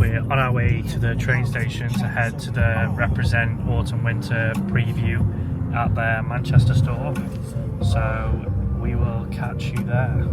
we're on our way to the train station to head to the Represent Autumn Winter preview at their Manchester store. So we will catch you there.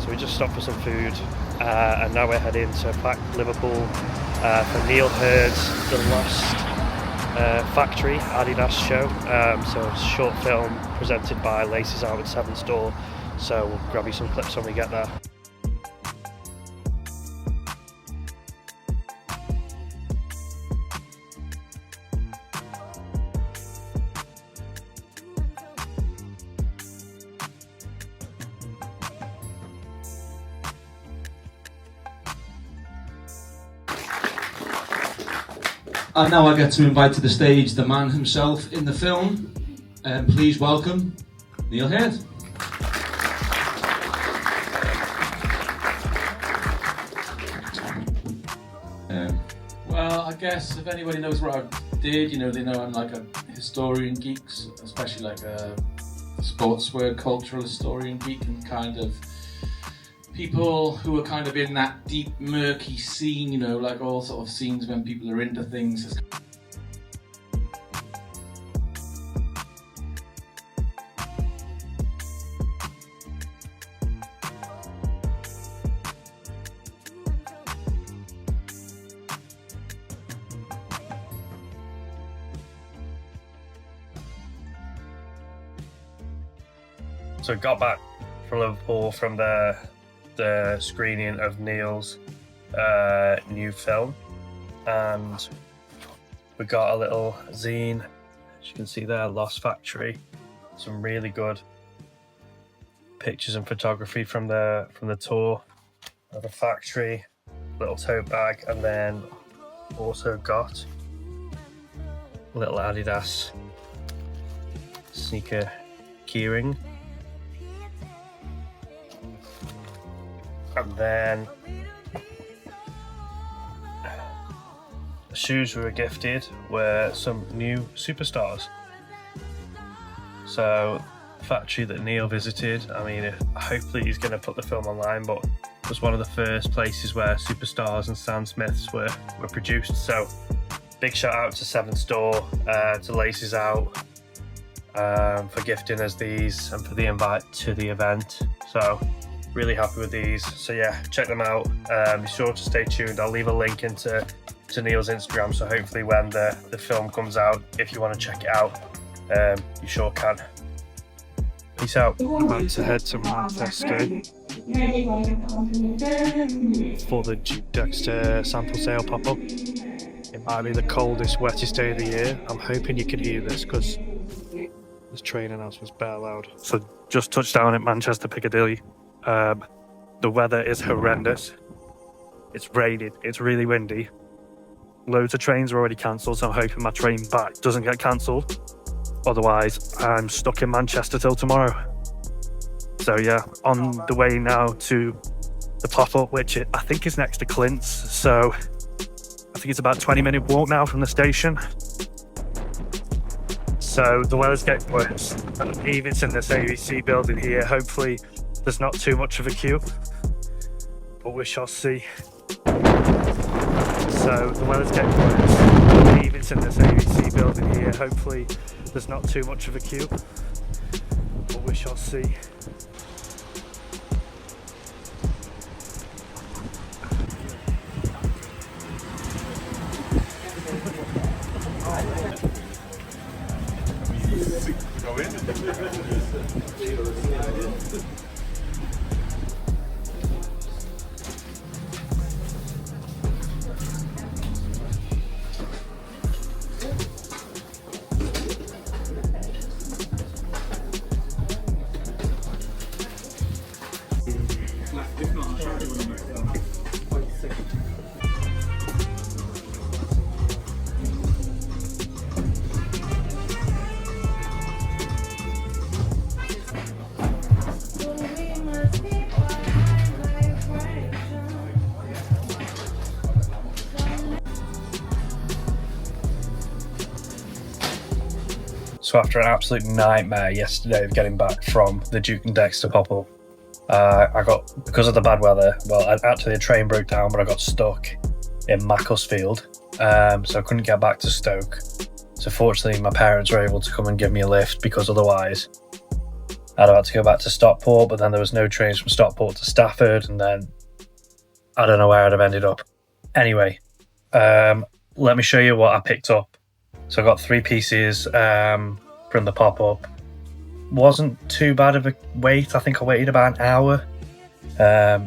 We just stopped for some food and now we're heading to back Liverpool for Neil Hurd's The Lost Factory Adidas show. So it's a short film presented by Laces Out at Sevenstore. So we'll grab you some clips when we get there. And now I get to invite to the stage the man himself in the film. Please welcome Neil Hurd. Well, I guess if anybody knows what I did, they know I'm like a historian geek, especially like a sportswear cultural historian geek, and kind of people who are kind of in that deep, murky scene, like all sort of scenes when people are into things. So got back from Liverpool from the screening of Neil's new film, and we got a little zine, as you can see there, Lost Factory. Some really good pictures and photography from the tour of the factory, little tote bag, and then also got a little Adidas sneaker keyring. And then the shoes we were gifted were some new superstars. So the factory that Neil visited, I mean, hopefully he's going to put the film online, but it was one of the first places where superstars and Stan Smiths were produced. So big shout out to Sevenstore, to Laces Out, for gifting us these and for the invite to the event. So really happy with these. So yeah, check them out. Be sure to stay tuned. I'll leave a link into Neil's Instagram, so hopefully when the film comes out, if you want to check it out, you sure can. Peace out. I'm about to head to Manchester for the Duke Dexter sample sale pop-up. It might be the coldest, wettest day of the year. I'm hoping you can hear this because this train announcement's bare loud. So just touched down at Manchester Piccadilly. The weather is horrendous. It's raining, it's really windy. Loads of trains are already cancelled, so I'm hoping my train back doesn't get cancelled. Otherwise, I'm stuck in Manchester till tomorrow. So yeah, on the way now to the pop-up, which I think is next to Clint's. So I think it's about a 20-minute walk now from the station. So the weather's getting worse. Even in this ABC building here, hopefully there's not too much of a queue, but we shall see. So the weather's getting worse. Even in this ABC building here, hopefully there's not too much of a queue, but we shall see. So after an absolute nightmare yesterday of getting back from the Duke and Dexter pop-up, I got, because of the bad weather, well, actually the train broke down, but I got stuck in Macclesfield, so I couldn't get back to Stoke. So fortunately my parents were able to come and give me a lift, because otherwise I'd have had to go back to Stockport, but then there was no trains from Stockport to Stafford, and then I don't know where I'd have ended up. Anyway, let me show you what I picked up. So I got 3 pieces from the pop-up. Wasn't too bad of a wait. I think I waited about an hour.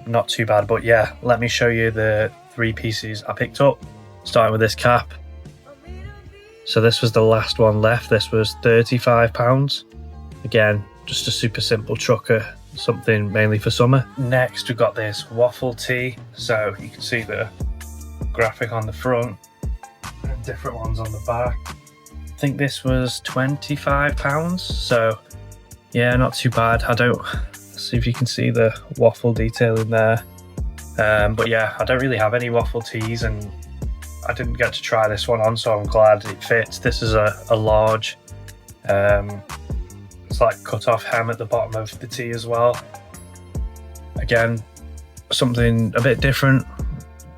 Not too bad, but yeah, let me show you the 3 pieces I picked up, starting with this cap. So this was the last one left. This was £35. Again, just a super simple trucker, something mainly for summer. Next, we've got this waffle tee. So you can see the graphic on the front, different ones on the back. I think this was £25, so yeah, not too bad. Let's see if you can see the waffle detail in there. But yeah, I don't really have any waffle tees, and I didn't get to try this one on, so I'm glad it fits. This is a large. It's like cut off hem at the bottom of the tee as well. Again, something a bit different,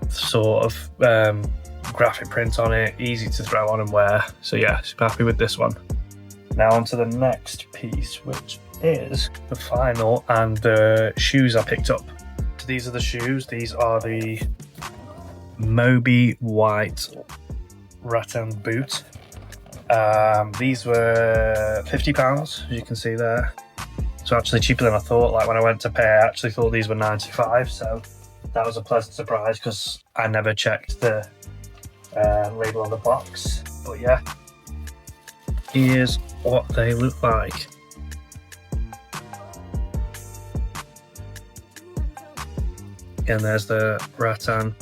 sort of graphic print on it, easy to throw on and wear. So yeah, super happy with this one. Now on to the next piece, which is the final, and the shoes I picked up. So these are the shoes. These are the Moby White rattan boot. These were £50, as you can see there. So actually cheaper than I thought. Like when I went to pay, I actually thought these were 95, so that was a pleasant surprise because I never checked the label on the box. But yeah, here's what they look like. Again, there's the rattan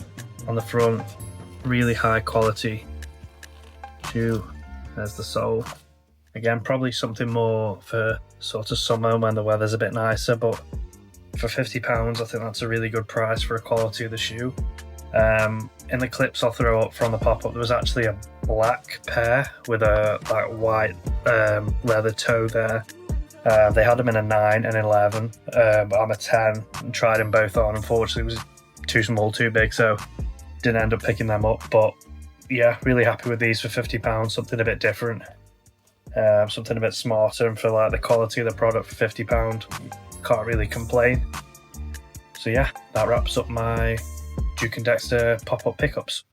on the front, really high quality shoe. There's the sole. Again, probably something more for sort of summer when the weather's a bit nicer, but for £50, I think that's a really good price for a quality of the shoe. In the clips I'll throw up from the pop-up, there was actually a black pair with a white leather toe there. They had them in a 9 and 11, but I'm a 10 and tried them both on. Unfortunately, it was too small, too big, so didn't end up picking them up. But yeah, really happy with these for £50, something a bit different, something a bit smarter, and for like the quality of the product for £50, can't really complain. So yeah, that wraps up my Duke and Dexter pop-up pickups.